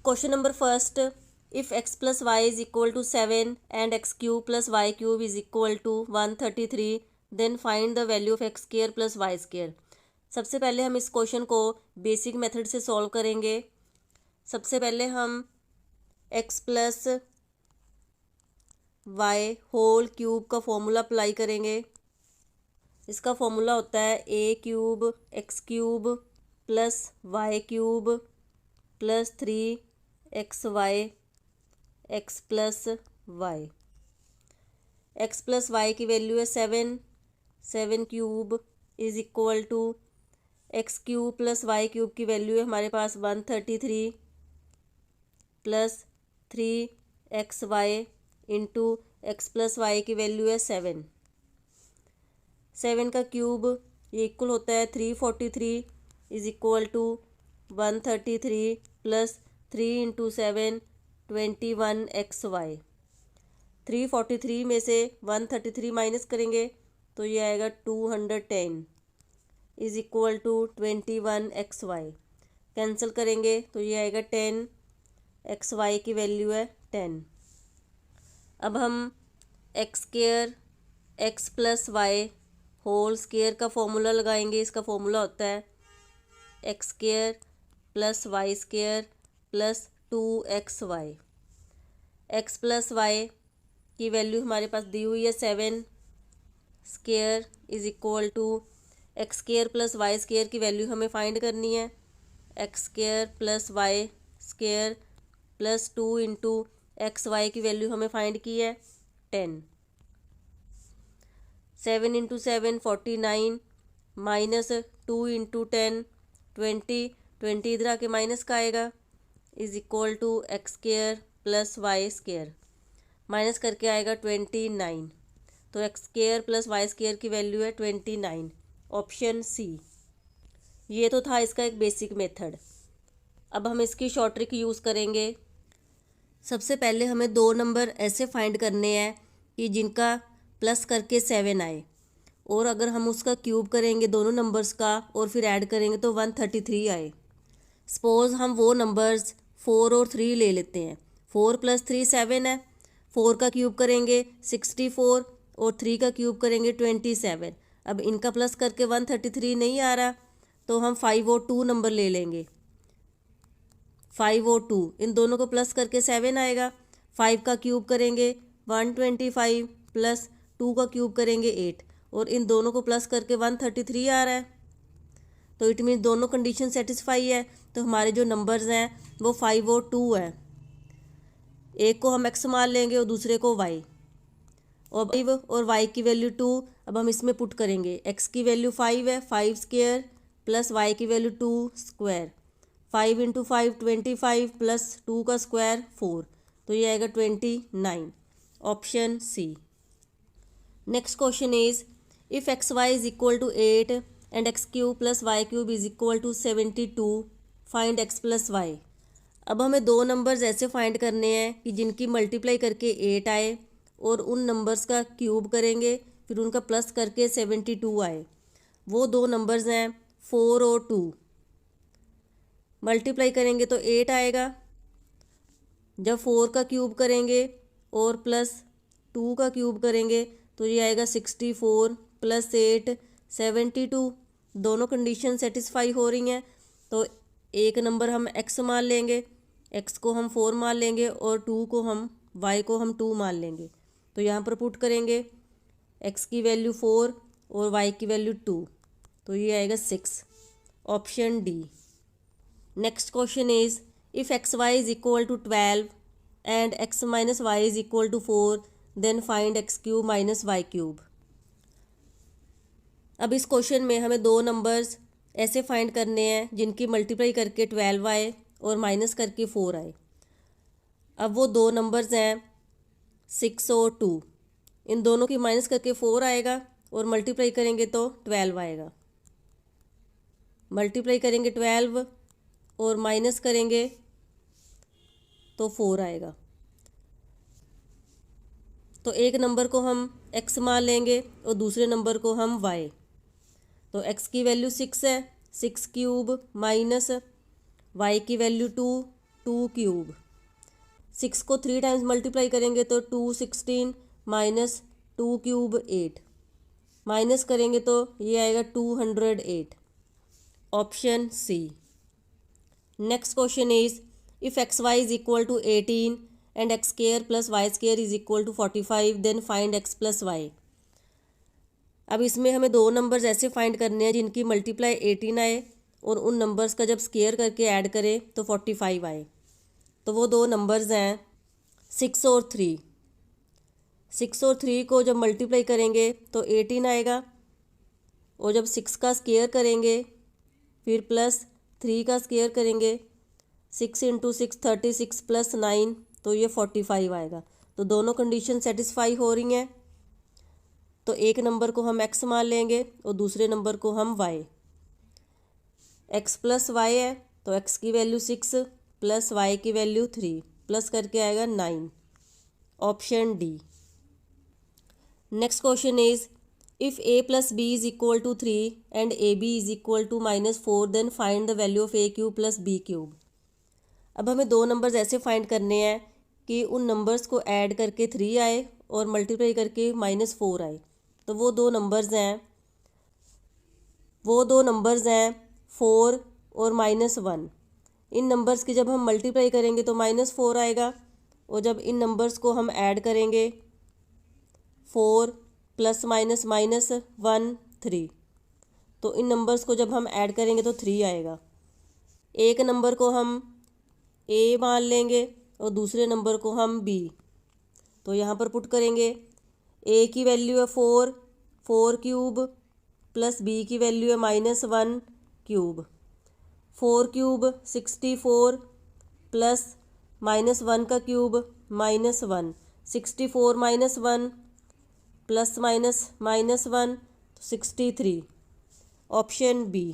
Question number first, if x plus Y is equal to 7 and x cube plus Y cube is equal to 133, then find the value of X square plus Y square. सबसे पहले हम इस question को basic method से solve करेंगे। सबसे पहले हम x plus y whole cube का फॉर्मूला अप्लाई करेंगे। इसका फॉर्मूला होता है a cube x cube plus Y cube plus 3xy x plus y. X plus y की वैल्यू है 7 cube is equal to x cube plus Y cube की value है हमारे पास 133 plus 3xy into x plus y की value है 7 का cube ये इक्वल होता है 343 is equal to 133 plus 3 into 7 21xy। 343 में से 133 माइनस करेंगे तो ये आएगा 210 is equal to 21xy। Cancel करेंगे तो ये आएगा 10xy की वैल्यू है 10। अब हम x square x plus y whole square का फॉर्मूला लगाएंगे। इसका फॉर्मूला होता है x square plus Y square plus 2xy। X plus y की वैल्यू हमारे पास दी हुई है 7 square is equal to x square plus Y square की वैल्यू हमें फाइंड करनी है। X square plus Y square plus 2 into x y की वैल्यू हमें फाइंड की है 10। 7 इंटू 7 49 माइनस 2 इंटू 10 20 इधर आके माइनस का आएगा is equal to x square plus Y square minus करके आएगा 29। तो x square plus Y square की वैल्यू है 29, ऑप्शन सी। ये तो था इसका एक बेसिक मेथड। अब हम इसकी शॉर्ट ट्रिक यूज़ करेंगे। सबसे पहले हमें दो नंबर ऐसे फाइंड करने हैं कि जिनका प्लस करके 7 आए, और अगर हम उसका क्यूब करेंगे दोनों नंबर्स का और फिर ऐड करेंगे तो 133 आए। सपोज़ हम वो नंबर्स 4 और 3 ले लेते हैं। 4 प्लस 3 7 है। 4 का क्यूब करेंगे 64 और 3 का क्यूब करेंगे 27। अब इनका प्लस करके 133 नहीं आ रहा तो हम 5 और 2 नंबर ले लेंगे। 5 और 2 इन दोनों को प्लस करके 7 आएगा। 5 का क्यूब करेंगे 125 प्लस 2 का क्यूब करेंगे 8 और इन दोनों को प्लस करके 133 आ रहा है। तो इट मीन दोनों कंडीशन सेटिस्फाई है। तो हमारे जो नंबर्स हैं वो 5 और 2 है। एक को हम एक्स मान लेंगे और दूसरे को वाई, और वाई की वैल्यू 2 अब हम इसमें पुट करेंगे। एक्स की वैल्यू 5 है, 5 स्क्वायर प्लस वाई की वैल्यू 2 स्क्वायर। 5 इंटू 5 25 प्लस 2 का स्क्वायर 4, तो ये आएगा 29, option C. Next question is if x y is equal to 8 and x cube plus Y cube is equal to 72, find x plus y. अब हमें दो numbers ऐसे find करने हैं कि जिनकी मल्टीप्लाई करके 8 आए और उन नंबर्स का क्यूब करेंगे फिर उनका प्लस करके 72 आए। वो दो नंबर्स हैं 4 और 2। मल्टीप्लाई करेंगे तो 8 आएगा। जब 4 का क्यूब करेंगे और प्लस 2 का क्यूब करेंगे तो ये आएगा 64 प्लस 8 72। दोनों कंडीशन सेटिस्फाई हो रही हैं तो एक नंबर हम x मान लेंगे, x को हम 4 मान लेंगे और y को हम 2 मान लेंगे। तो यहाँ पर पुट करेंगे x की वैल्यू 4 और y की वैल्यू 2, तो ये आएगा 6, option D. Next question is if x y is equal to 12 and x minus y is equal to 4, then find x cube minus y cube. अब इस क्वेश्चन में हमें दो नंबर्स ऐसे फाइंड करने हैं जिनकी मल्टीप्लाई करके 12 आए और माइनस करके 4 आए। अब वो दो नंबर्स हैं 6 और 2। इन दोनों की माइनस करके 4 आएगा और मल्टीप्लाई करेंगे तो 12 आएगा। मल्टीप्लाई करेंगे 12 और माइनस करेंगे तो 4 आएगा। तो एक नंबर को हम x मान लेंगे और दूसरे नंबर को हम y। तो x की वैल्यू 6 है, 6 क्यूब माइनस y की वैल्यू 2 2 क्यूब। 6 को 3 टाइम्स मल्टीप्लाई करेंगे तो 2 16 माइनस 2 क्यूब 8, माइनस करेंगे तो ये आएगा 208। Option C. Next question is if x y is equal to 18 and x square plus Y square is equal to 45 then find x plus y. अब इसमें हमें दो नंबर्स ऐसे फाइंड करने हैं जिनकी मल्टीप्लाई 18 आए और उन नंबर्स का जब स्क्वायर करके ऐड करें तो 45 आए। तो वो दो नंबर्स हैं 6 और 3। 6 और 3 को जब मल्टीप्लाई करेंगे तो 18 आएगा, और जब 6 का स्क्वायर करेंगे फिर प्लस 3 का स्क्वायर करेंगे, 6 इंटू 6 36 प्लस 9 तो ये 45 आएगा। तो दोनों कंडीशन सेटिस्फाई हो रही हैं, तो एक नंबर को हम x मान लेंगे और दूसरे नंबर को हम y। x प्लस वाई है तो x की वैल्यू 6 प्लस y की वैल्यू 3 प्लस करके आएगा 9। Option D. Next question is if a plus b is equal to 3 and a b is equal to -4 then find the value of a cube plus b cube. अब हमें दो numbers ऐसे find करने हैं कि उन नंबर्स को add करके 3 आए और मल्टीप्लाई करके -4 आए। तो वो दो नंबर्स हैं 4 और -1। इन नंबर्स की जब हम मल्टीप्लाई करेंगे तो -4 आएगा, और जब इन नंबर्स को हम ऐड करेंगे 4 प्लस माइनस -1 3, तो इन नंबर्स को जब हम ऐड करेंगे तो 3 आएगा। एक नंबर को हम a मान लेंगे और दूसरे नंबर को हम b। तो यहाँ पर पुट करेंगे, a की वैल्यू है 4 क्यूब प्लस b की वैल्यू है -1 क्यूब। 4 क्यूब 64 प्लस -1 का क्यूब -1, 64 -1 प्लस -1 तो 63। Option B.